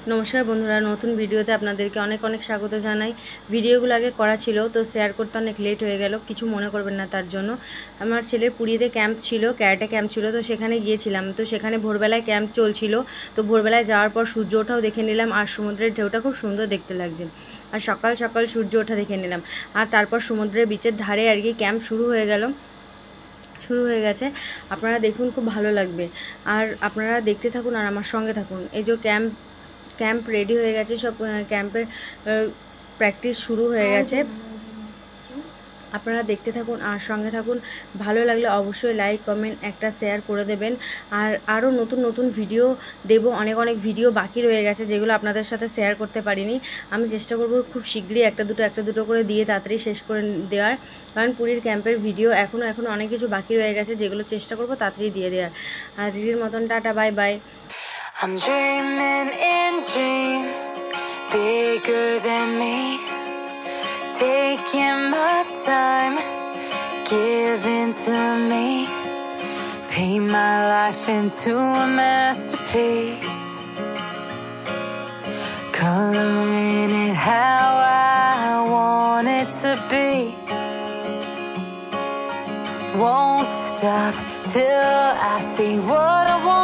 নমস্কার বন্ধুরা, নতুন ভিডিওতে আপনাদেরকে অনেক অনেক স্বাগত জানাই। ভিডিওগুলো আগে করা ছিল তো শেয়ার করতে অনেক লেট হয়ে গেল, কিছু মনে করবেন না তার জন্য। আমার ছেলের পুরীতে ক্যাম্প ছিল, ক্যারাটে ক্যাম্প ছিল, তো সেখানে গিয়েছিলাম। তো সেখানে ভোরবেলায় ক্যাম্প চলছিল, তো ভোরবেলায় যাওয়ার পর সূর্য ওঠাও দেখে নিলাম, আর সমুদ্রের ঢেউটা খুব সুন্দর দেখতে লাগছে। আর সকাল সকাল সূর্য ওঠা দেখে নিলাম। আর তারপর সমুদ্রের বিচের ধারে আর কি ক্যাম্প শুরু হয়ে গেছে। আপনারা দেখুন, খুব ভালো লাগবে। আর আপনারা দেখতে থাকুন আর আমার সঙ্গে থাকুন। এই যে ক্যাম্প রেডি হয়ে গেছে, সব ক্যাম্পের প্র্যাকটিস শুরু হয়ে গেছে। আপনারা দেখতে থাকুন আর সঙ্গে থাকুন। ভালো লাগলে অবশ্যই লাইক কমেন্ট একটা শেয়ার করে দেবেন। আর আরও নতুন নতুন ভিডিও দেব, অনেক অনেক ভিডিও বাকি রয়ে গেছে যেগুলো আপনাদের সাথে শেয়ার করতে পারিনি। আমি চেষ্টা করব খুব শীঘ্রই একটা দুটো করে দিয়ে তাড়াতাড়ি শেষ করে দেওয়ার, কারণ পুরীর ক্যাম্পের ভিডিও এখনও অনেক কিছু বাকি রয়ে গেছে যেগুলো চেষ্টা করব তাড়াতাড়ি দিয়ে দেওয়ার। আর দিদির মতন tata, bye bye. I'm dreaming in dreams bigger than me, taking my time, giving to me, paint my life into a masterpiece, coloring it how I want it to be. Won't stop till I see what I want.